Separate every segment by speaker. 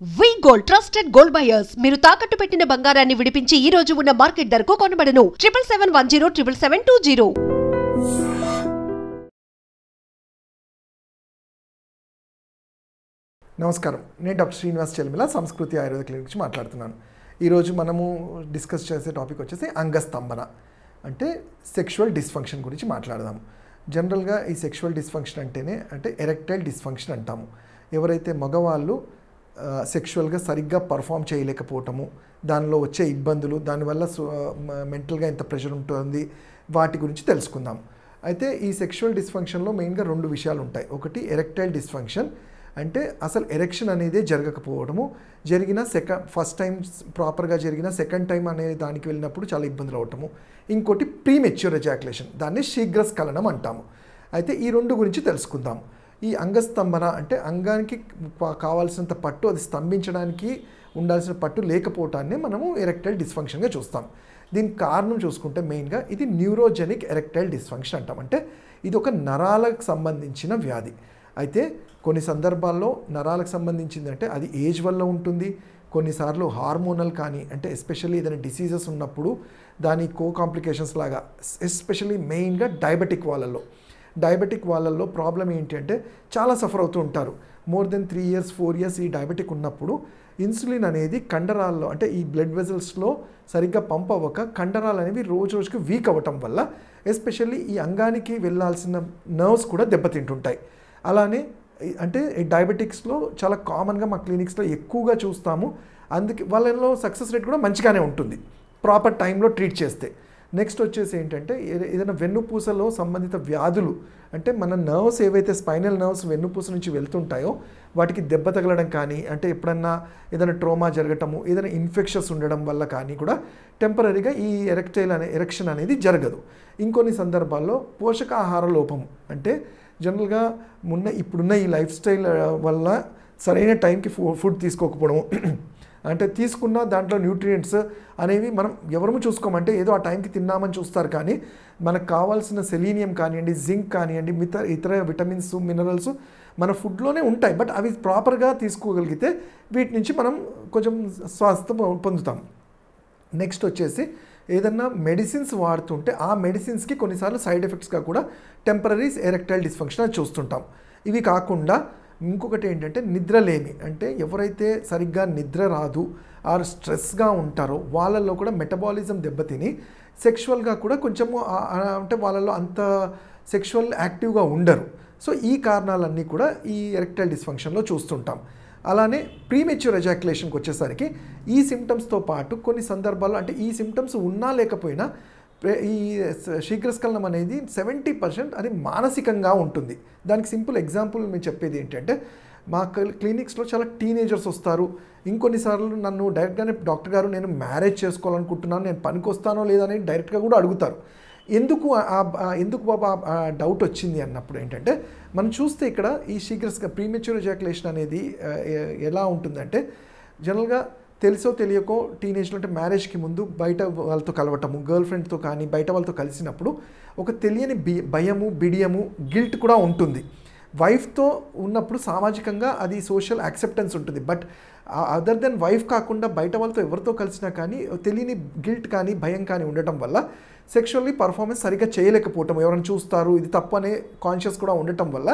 Speaker 1: వి gold trusted gold buyers మీరు తాకట్టు పెట్టిన బంగారాన్ని విడిపించి ఈ రోజు ఉన్న మార్కెట్ ధరకు కొనబడను 7771077720.
Speaker 2: నమస్కారం, నేను డాక్టర్ శ్రీనివాస్ చెల్మిల సంస్కృతి ఆయుర్వేద క్లినిక్ నుంచి మాట్లాడుతున్నాను. ఈరోజు మనము డిస్కస్ చేసే టాపిక్ వచ్చేసి అంగస్తంభన అంటే సెక్షువల్ డిస్ఫంక్షన్ గురించి మాట్లాడదాము. జనరల్గా ఈ సెక్షువల్ డిస్ఫంక్షన్ అంటే ఎరెక్టైల్ డిస్ఫంక్షన్ అంటాము. ఎవరైతే మగవాళ్ళు సెక్షువల్గా సరిగ్గా పర్ఫామ్ చేయలేకపోవటము, దానిలో వచ్చే ఇబ్బందులు, దానివల్ల మెంటల్గా ఎంత ప్రెషర్ ఉంటుంది, వాటి గురించి తెలుసుకుందాం. అయితే ఈ సెక్షువల్ డిస్ఫంక్షన్లో మెయిన్గా రెండు విషయాలు ఉంటాయి. ఒకటి ఎరెక్టైల్ డిస్ఫంక్షన్, అంటే అసలు ఎరెక్షన్ అనేది జరగకపోవడము, జరిగిన ఫస్ట్ టైం ప్రాపర్గా జరిగిన సెకండ్ టైం అనే దానికి వెళ్ళినప్పుడు చాలా ఇబ్బందులు అవటము. ఇంకోటి ప్రీమెచ్యూర్ ఎజాక్యులేషన్, దాన్ని శీఘ్రస్ఖలనం అంటాము. అయితే ఈ రెండు గురించి తెలుసుకుందాం. ఈ అంగస్తంభన అంటే అంగానికి కావాల్సినంత పట్టు, అది స్తంభించడానికి ఉండాల్సిన పట్టు లేకపోవటాన్ని మనము ఎరెక్టైల్ డిస్ఫంక్షన్గా చూస్తాం. దీనికి కారణం చూసుకుంటే మెయిన్గా ఇది న్యూరోజెనిక్ ఎరెక్టైల్ డిస్ఫంక్షన్ అంటాం. అంటే ఇది ఒక నరాలకు సంబంధించిన వ్యాధి. అయితే కొన్ని సందర్భాల్లో నరాలకు సంబంధించింది అంటే అది ఏజ్ వల్ల ఉంటుంది, కొన్నిసార్లు హార్మోనల్ కానీ, అంటే ఎస్పెషల్లీ ఏదైనా డిసీజెస్ ఉన్నప్పుడు దాని కాంప్లికేషన్స్ లాగా, ఎస్పెషల్లీ మెయిన్గా డయాబెటిక్ వాళ్ళల్లో ప్రాబ్లం ఏంటి అంటే చాలా సఫర్ అవుతూ ఉంటారు. మోర్ దెన్ 3 years 4 years ఈ డయాబెటిక్ ఉన్నప్పుడు ఇన్సులిన్ అనేది కండరాల్లో, అంటే ఈ బ్లడ్ వెజల్స్లో సరిగ్గా పంప్ అవ్వక కండరాలు అనేవి రోజు రోజుకి వీక్ అవ్వటం వల్ల ఎస్పెషల్లీ ఈ అంగానికి వెళ్ళాల్సిన నర్వ్స్ కూడా దెబ్బతింటుంటాయి. అలానే అంటే డయాబెటిక్స్లో చాలా కామన్గా మా క్లినిక్స్లో ఎక్కువగా చూస్తాము. అందుకే వాళ్ళలో సక్సెస్ రేట్ కూడా మంచిగానే ఉంటుంది ప్రాపర్ టైంలో ట్రీట్ చేస్తే. నెక్స్ట్ వచ్చేసి ఏంటంటే ఏదైనా వెన్నుపూసలో సంబంధిత వ్యాధులు, అంటే మన నర్వ్స్ ఏవైతే స్పైనల్ నర్వ్స్ వెన్నుపూస నుంచి వెళ్తుంటాయో వాటికి దెబ్బ తగలడం కానీ, అంటే ఎప్పుడన్నా ఏదైనా ట్రోమా జరగటము, ఏదైనా ఇన్ఫెక్షన్స్ ఉండడం వల్ల కానీ కూడా టెంపరీగా ఈ ఎరెక్షన్ అనేది జరగదు. ఇంకొన్ని సందర్భాల్లో పోషకాహార లోపం, అంటే జనరల్గా ఇప్పుడున్న ఈ లైఫ్ స్టైల్ వల్ల సరైన టైంకి ఫుడ్ తీసుకోకపోవడము, అంటే తీసుకున్న దాంట్లో న్యూట్రియంట్స్ అనేవి మనం ఎవరము చూసుకోమంటే ఏదో ఆ టైంకి తిన్నామని చూస్తారు, కానీ మనకు కావాల్సిన సెలీనియం కానివ్వండి, జింక్ కానివ్వండి, ఇతర విటమిన్స్, మినరల్స్ మన ఫుడ్లోనే ఉంటాయి. బట్ అవి ప్రాపర్గా తీసుకోగలిగితే వీటి నుంచి మనం కొంచెం స్వాస్థ్యం పొందుతాం. నెక్స్ట్ వచ్చేసి ఏదన్నా మెడిసిన్స్ వాడుతుంటే ఆ మెడిసిన్స్కి కొన్నిసార్లు సైడ్ ఎఫెక్ట్స్గా కూడా టెంపరీ ఎరెక్టైల్ డిస్ఫంక్షన్ అది చూస్తుంటాం. ఇవి కాకుండా ఇంకొకటి ఏంటంటే నిద్రలేమి, అంటే ఎవరైతే సరిగ్గా నిద్ర రాదు ఆర్ స్ట్రెస్గా ఉంటారో వాళ్ళల్లో కూడా మెటబాలిజం దెబ్బతిని సెక్షువల్గా కూడా కొంచెము అంటే వాళ్ళలో అంత సెక్షువల్ యాక్టివ్గా ఉండరు. సో ఈ కారణాలన్నీ కూడా ఈ ఎరెక్టైల్ డిస్ఫంక్షన్లో చూస్తుంటాం. అలానే ప్రీమెచ్యూర్ ఎజాక్యులేషన్కి వచ్చేసరికి ఈ సిమ్టమ్స్తో పాటు కొన్ని సందర్భాల్లో, అంటే ఈ సిమ్టమ్స్ ఉన్నా లేకపోయినా ఈ శీఘ్రస్ఖలనం అనేది 70% అది మానసికంగా ఉంటుంది. దానికి సింపుల్ ఎగ్జాంపుల్ మేము చెప్పేది ఏంటంటే, మా క్లినిక్స్లో చాలా టీనేజర్స్ వస్తారు. ఇంకొన్నిసార్లు నన్ను డైరెక్ట్గానే డాక్టర్ గారు నేను మ్యారేజ్ చేసుకోవాలనుకుంటున్నాను, నేను పనికి వస్తానో లేదని డైరెక్ట్గా కూడా అడుగుతారు. ఎందుకు బాబా డౌట్ వచ్చింది అన్నప్పుడు ఏంటంటే, మనం చూస్తే ఇక్కడ ఈ ప్రీమెచ్యూర్ ఎజాక్యులేషన్ అనేది ఎలా ఉంటుందంటే, జనరల్గా తెలుసో తెలియకో టీనేజ్లో, అంటే మ్యారేజ్కి ముందు బయట వాళ్ళతో కలవటము, గర్ల్ ఫ్రెండ్తో కానీ బయట వాళ్ళతో కలిసినప్పుడు ఒక తెలియని భయము, బిడియము, గిల్ట్ కూడా ఉంటుంది. వైఫ్తో ఉన్నప్పుడు సామాజికంగా అది సోషల్ యాక్సెప్టెన్స్ ఉంటుంది. బట్ అదర్ దెన్ వైఫ్ కాకుండా బయట వాళ్ళతో ఎవరితో కలిసినా కానీ తెలియని గిల్ట్ కానీ భయం కానీ ఉండటం వల్ల సెక్షువల్లీ పర్ఫార్మెన్స్ సరిగ్గా చేయలేకపోవటం, ఎవరైనా చూస్తారు ఇది తప్పు అనే కాన్షియస్ కూడా ఉండటం వల్ల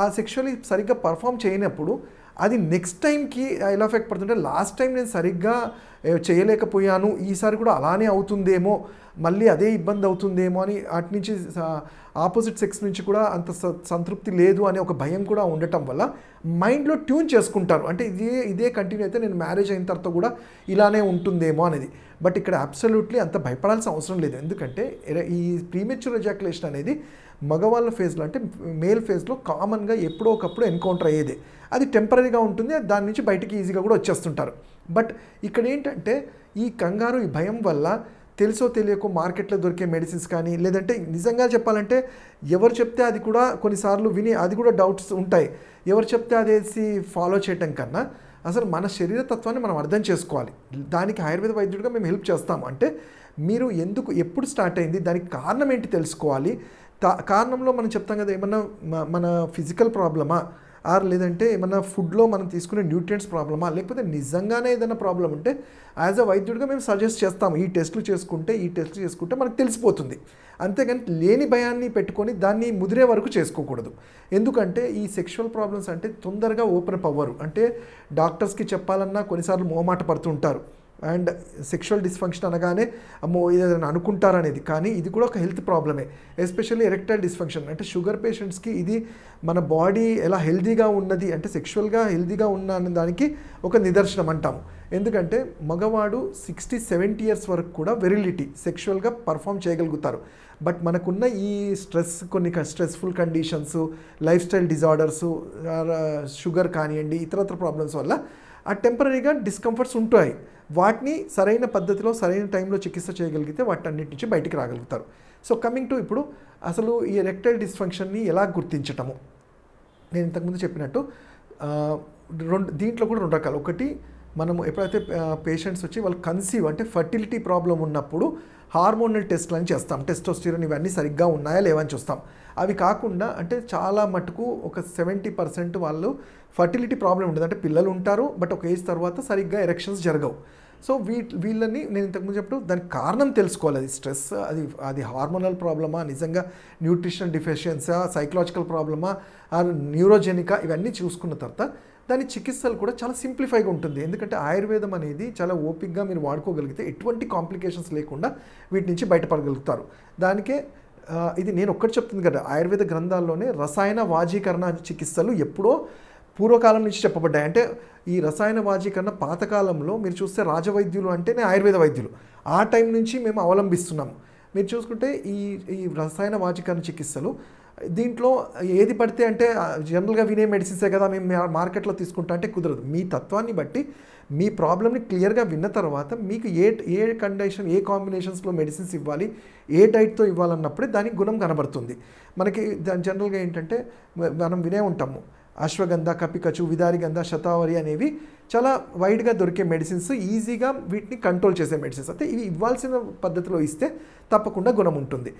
Speaker 2: ఆ సెక్షువల్లీ సరిగ్గా పర్ఫామ్ చేయనప్పుడు అది నెక్స్ట్ టైంకి ఎలా ఎఫెక్ట్ పడుతుంటే, లాస్ట్ టైం నేను సరిగ్గా చేయలేకపోయాను, ఈసారి కూడా అలానే అవుతుందేమో, మళ్ళీ అదే ఇబ్బంది అవుతుందేమో అని అటు నుంచి ఆపోజిట్ సెక్స్ నుంచి కూడా అంత సంతృప్తి లేదు అనే ఒక భయం కూడా ఉండటం వల్ల మైండ్లో ట్యూన్ చేసుకుంటారు. అంటే ఇదే కంటిన్యూ అయితే నేను మ్యారేజ్ అయిన తర్వాత కూడా ఇలానే ఉంటుందేమో అనేది. బట్ ఇక్కడ అబ్సల్యూట్లీ అంత భయపడాల్సిన అవసరం లేదు. ఎందుకంటే ఈ ప్రీమెచ్యూర్ ఎజాక్యులేషన్ అనేది మగవాళ్ళ ఫేజ్లో, అంటే మేల్ ఫేజ్లో కామన్గా ఎప్పుడో ఒకప్పుడు ఎన్కౌంటర్ అయ్యేది. అది టెంపరీగా ఉంటుంది, దాని నుంచి బయటికి ఈజీగా కూడా వచ్చేస్తుంటారు. బట్ ఇక్కడ ఏంటంటే ఈ కంగారు, ఈ భయం వల్ల తెలుసో తెలియకో మార్కెట్లో దొరికే మెడిసిన్స్ కానీ, లేదంటే నిజంగా చెప్పాలంటే ఎవరు చెప్తే అది కూడా కొన్నిసార్లు విని అది కూడా డౌట్స్ ఉంటాయి. ఎవరు చెప్తే అదేసి ఫాలో చేయటం కన్నా అసలు మన శరీర తత్వాన్ని మనం అర్థం చేసుకోవాలి. దానికి ఆయుర్వేద వైద్యుడిగా మేము హెల్ప్ చేస్తాము. అంటే మీరు ఎప్పుడు స్టార్ట్ అయింది, దానికి కారణం ఏంటి తెలుసుకోవాలి. కారణంలో మనం చెప్తాం కదా, ఏమన్నా మన ఫిజికల్ ప్రాబ్లమా, లేదంటే ఏమన్నా ఫుడ్లో మనం తీసుకునే న్యూట్రియంట్స్ ప్రాబ్లమా, లేకపోతే నిజంగానే ఏదైనా ప్రాబ్లం ఉంటే యాజ్ అ వైద్యుడిగా మేము సజెస్ట్ చేస్తాము ఈ టెస్టులు చేసుకుంటే మనకు తెలిసిపోతుంది. అంతేగాని లేని భయాన్ని పెట్టుకొని దాన్ని ముదిరే వరకు చేసుకోకూడదు. ఎందుకంటే ఈ సెక్షువల్ ప్రాబ్లమ్స్ అంటే తొందరగా ఓపెన్ అప్ అవ్వరు. అంటే డాక్టర్స్కి చెప్పాలన్నా కొన్నిసార్లు మోమాట పడుతుంటారు. అండ్ సెక్షువల్ డిస్ఫంక్షన్ అనగానే అమ్మో ఏదైనా అనుకుంటారనేది, కానీ ఇది కూడా ఒక హెల్త్ ప్రాబ్లమే. ఎస్పెషల్లీ ఎరెక్టైల్ డిస్ఫంక్షన్ అంటే షుగర్ పేషెంట్స్కి ఇది మన బాడీ ఎలా హెల్తీగా ఉన్నది అంటే సెక్షువల్గా హెల్తీగా ఉన్న అనే దానికి ఒక నిదర్శనం అంటాము. ఎందుకంటే మగవాడు 60-70 ఇయర్స్ వరకు కూడా వెరిలిటీ సెక్షువల్గా పర్ఫామ్ చేయగలుగుతారు. బట్ మనకున్న ఈ కొన్ని stressful conditions, life style disorders, sugar కానివ్వండి, ఇతరత్ర ప్రాబ్లమ్స్ వల్ల ఆ టెంపరీగా డిస్కంఫర్ట్స్ ఉంటాయి. వాటిని సరైన పద్ధతిలో సరైన టైంలో చికిత్స చేయగలిగితే వాటన్నిటి నుంచి బయటికి రాగలుగుతారు. సో కమింగ్ టు ఇప్పుడు అసలు ఈ ఎరెక్టైల్ డిస్ఫంక్షన్ని ఎలా గుర్తించటము, నేను ఇంతకుముందు చెప్పినట్టు దీంట్లో కూడా 2 రకాలు. ఒకటి మనము ఎప్పుడైతే పేషెంట్స్ వచ్చి వాళ్ళు కన్సీవ్ అంటే ఫర్టిలిటీ ప్రాబ్లం ఉన్నప్పుడు హార్మోనల్ టెస్ట్లు అని చేస్తాం. టెస్టోస్టిరోన్ ఇవన్నీ సరిగ్గా ఉన్నాయా లేవని చూస్తాం. అవి కాకుండా అంటే చాలా మటుకు ఒక 70% వాళ్ళు ఫర్టిలిటీ ప్రాబ్లం ఉంటుంది, అంటే పిల్లలు ఉంటారు బట్ ఒక ఏజ్ తర్వాత సరిగ్గా ఎరెక్షన్స్ జరగవు. సో వీళ్ళని నేను ఇంతకుముందు చెప్పు దానికి కారణం తెలుసుకోవాలి. అది స్ట్రెస్, అది హార్మోనల్ ప్రాబ్లమా, నిజంగా న్యూట్రిషనల్ డిఫిషియన్సా, సైకలాజికల్ ప్రాబ్లమా, న్యూరోజెనికా, ఇవన్నీ చూసుకున్న తర్వాత దాని చికిత్సలు కూడా చాలా సింప్లిఫైగా ఉంటుంది. ఎందుకంటే ఆయుర్వేదం అనేది చాలా ఓపిక్గా మీరు వాడుకోగలిగితే ఎటువంటి కాంప్లికేషన్స్ లేకుండా వీటి నుంచి బయటపడగలుగుతారు. దానికే ఇది నేను ఒక్కటి చెప్తుంది కదా, ఆయుర్వేద గ్రంథాల్లోనే రసాయన వాజీకరణ చికిత్సలు ఎప్పుడో పూర్వకాలం నుంచి చెప్పబడ్డాయి. అంటే ఈ రసాయన వాజీకరణ పాతకాలంలో మీరు చూస్తే రాజవైద్యులు అంటేనే ఆయుర్వేద వైద్యులు, ఆ టైం నుంచి మేము అవలంబిస్తున్నాము. మీరు చూసుకుంటే ఈ రసాయన వాజీకరణ చికిత్సలు దీంట్లో ఏది పడితే అంటే జనరల్గా వినే మెడిసిన్సే కదా మేము మార్కెట్లో తీసుకుంటా అంటే కుదరదు. మీ తత్వాన్ని బట్టి మీ ప్రాబ్లమ్ని క్లియర్గా విన్న తర్వాత మీకు ఏ కండిషన్, ఏ కాంబినేషన్స్లో మెడిసిన్స్ ఇవ్వాలి, ఏ డైట్తో ఇవ్వాలన్నప్పుడే దానికి గుణం కనబడుతుంది. మనకి జనరల్గా ఏంటంటే మనం వినే ఉంటాము అశ్వగంధ, కపికచు, విదారిగంధ, శతావరి అనేవి చాలా వైడ్గా దొరికే మెడిసిన్స్, ఈజీగా వీటిని కంట్రోల్ చేసే మెడిసిన్స్. అయితే ఇవి ఇవ్వాల్సిన పద్ధతిలో ఇస్తే తప్పకుండా గుణం ఉంటుంది.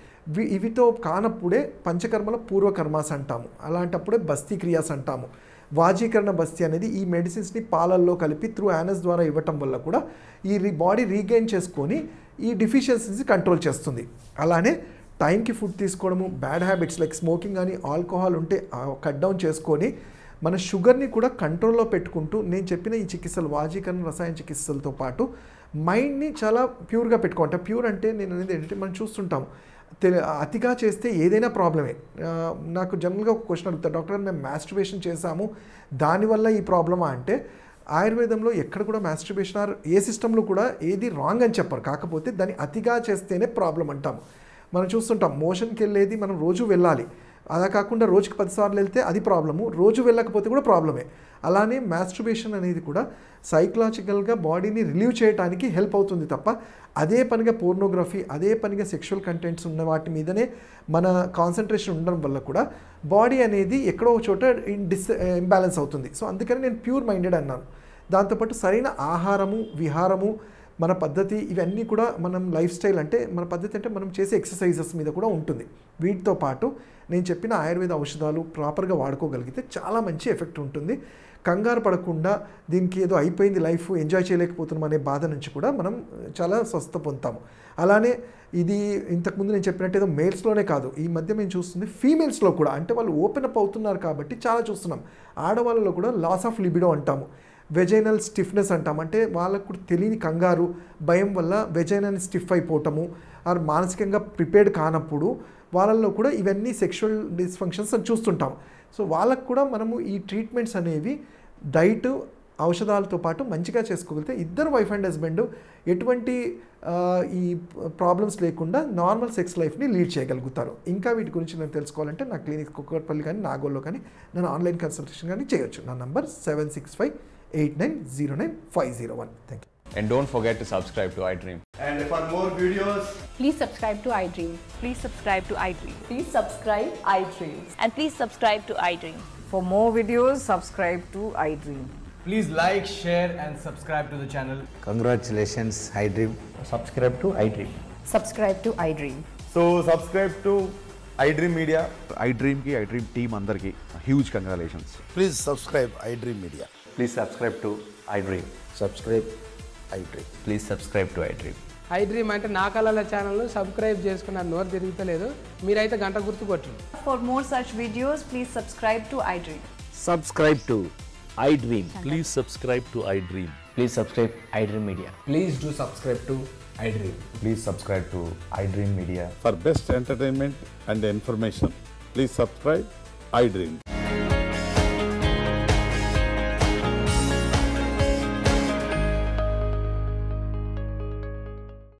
Speaker 2: ఇవితో కానప్పుడే పంచకర్మల పూర్వకర్మాస్ అంటాము, అలాంటప్పుడే బస్తీ క్రియాస్ అంటాము. వాజీకరణ బస్తీ అనేది ఈ మెడిసిన్స్ని పాలల్లో కలిపి త్రూ యానస్ ద్వారా ఇవ్వటం వల్ల కూడా ఈ బాడీ రీగెయిన్ చేసుకొని ఈ డిఫిషియన్సీని కంట్రోల్ చేస్తుంది. అలానే టైంకి ఫుడ్ తీసుకోవడము, బ్యాడ్ హ్యాబిట్స్ లైక్ స్మోకింగ్ కానీ ఆల్కహాల్ ఉంటే కట్ డౌన్ చేసుకొని మన షుగర్ని కూడా కంట్రోల్లో పెట్టుకుంటూ నేను చెప్పిన ఈ చికిత్సలు వాజీకరణ రసాయన చికిత్సలతో పాటు మైండ్ని చాలా ప్యూర్గా పెట్టుకోవాలి. ప్యూర్ అంటే నేను అనేది ఏంటంటే మనం చూస్తుంటాం అతిగా చేస్తే ఏదైనా ప్రాబ్లమే. నాకు జనరల్గా ఒక క్వశ్చన్ అడుగుతారు, డాక్టర్ మేము మాస్టర్బేషన్ చేశాము దానివల్ల ఈ ప్రాబ్లమా అంటే ఆయుర్వేదంలో ఎక్కడ కూడా మాస్టర్బేషన్ ఆర్ ఏ సిస్టంలో కూడా ఏది రాంగ్ అని చెప్పరు. కాకపోతే దాన్ని అతిగా చేస్తేనే ప్రాబ్లం అంటాము. మనం చూస్తుంటాం మోషన్కి వెళ్ళేది మనం రోజు వెళ్ళాలి, అలా కాకుండా రోజుకి 10 సార్లు వెళ్తే అది ప్రాబ్లము, రోజు వెళ్ళకపోతే కూడా ప్రాబ్లమే. అలానే మాస్టర్బేషన్ అనేది కూడా సైకలాజికల్గా బాడీని రిలీవ్ చేయడానికి హెల్ప్ అవుతుంది తప్ప అదే పనిగా పోర్నోగ్రఫీ, అదే పనిగా సెక్షువల్ కంటెంట్స్ ఉన్న వాటి మీదనే మన కాన్సన్ట్రేషన్ ఉండడం వల్ల కూడా బాడీ అనేది ఎక్కడో ఒక చోట ఇంబ్యాలెన్స్ అవుతుంది. సో అందుకని నేను ప్యూర్ మైండెడ్ అన్నాను. దాంతోపాటు సరైన ఆహారము, విహారము, మన పద్ధతి, ఇవన్నీ కూడా మనం లైఫ్ స్టైల్ అంటే మన పద్ధతి అంటే మనం చేసే ఎక్సర్సైజెస్ మీద కూడా ఉంటుంది. వీటితో పాటు నేను చెప్పిన ఆయుర్వేద ఔషధాలు ప్రాపర్గా వాడుకోగలిగితే చాలా మంచి ఎఫెక్ట్ ఉంటుంది. కంగారు పడకుండా దీనికి ఏదో అయిపోయింది లైఫ్ ఎంజాయ్ చేయలేకపోతున్నాం అనే బాధ నుంచి కూడా మనం చాలా స్వస్థ పొందుతాము. అలానే ఇది ఇంతకుముందు నేను చెప్పినట్టు ఏదో మేల్స్లోనే కాదు, ఈ మధ్య మేము చూస్తుంది ఫీమేల్స్లో కూడా, అంటే వాళ్ళు ఓపెన్ అప్ అవుతున్నారు కాబట్టి చాలా చూస్తున్నాం. ఆడవాళ్ళలో కూడా లాస్ ఆఫ్ లిబిడో అంటాము, వెజైనల్ స్టిఫ్నెస్ అంటాం, అంటే వాళ్ళకు తెలియని కంగారు, భయం వల్ల వెజైనల్ స్టిఫ్ అయిపోవటము, ఆర్ మానసికంగా ప్రిపేర్డ్ కానప్పుడు వాళ్ళల్లో కూడా ఇవన్నీ సెక్షువల్ డిస్ఫంక్షన్స్ అని చూస్తుంటాం. సో వాళ్ళకు కూడా మనము ఈ ట్రీట్మెంట్స్ అనేవి డైట్, ఔషధాలతో పాటు మంచిగా చేసుకోగలిగితే ఇద్దరు వైఫ్ అండ్ హస్బెండ్ ఎటువంటి ఈ ప్రాబ్లమ్స్ లేకుండా నార్మల్ సెక్స్ లైఫ్ని లీడ్ చేయగలుగుతారు. ఇంకా వీటి గురించి నేను తెలుసుకోవాలంటే నా క్లినిక్ కుక్కట్పల్లి కానీ నాగోల్లో కానీ నేను ఆన్లైన్ కన్సల్టేషన్ కానీ చేయొచ్చు. నా number 7658909501. Thank you.
Speaker 3: And don't forget to subscribe to iDream.
Speaker 4: And for more videos,
Speaker 5: please subscribe to iDream.
Speaker 6: Please subscribe to iDream.
Speaker 5: Please subscribe iDream.
Speaker 6: And please subscribe to iDream.
Speaker 7: For more videos, subscribe to iDream.
Speaker 4: please like, share and subscribe to the channel.
Speaker 8: Congratulations, iDream.
Speaker 9: Subscribe to iDream.
Speaker 5: Subscribe to iDream.
Speaker 4: So subscribe to
Speaker 8: iDream Media.
Speaker 9: iDream కి iDream team అందరికి huge congratulations.
Speaker 8: Please subscribe iDream Media.
Speaker 3: Please subscribe to iDream.
Speaker 8: Subscribe iDream.
Speaker 3: Please subscribe to iDream.
Speaker 10: iDream అంటే నా కళల channel subscribe చేసుకున్న నోరు తిరుగుతలేదు. మీరైతే గంట గుర్తు కొట్టండి.
Speaker 5: For more such videos, please subscribe to iDream.
Speaker 11: Subscribe to iDream. Please subscribe to iDream.
Speaker 3: Please subscribe iDream Media.
Speaker 4: Please do subscribe to iDream.
Speaker 3: Please subscribe to iDream Media.
Speaker 12: For best entertainment and information, please subscribe iDream.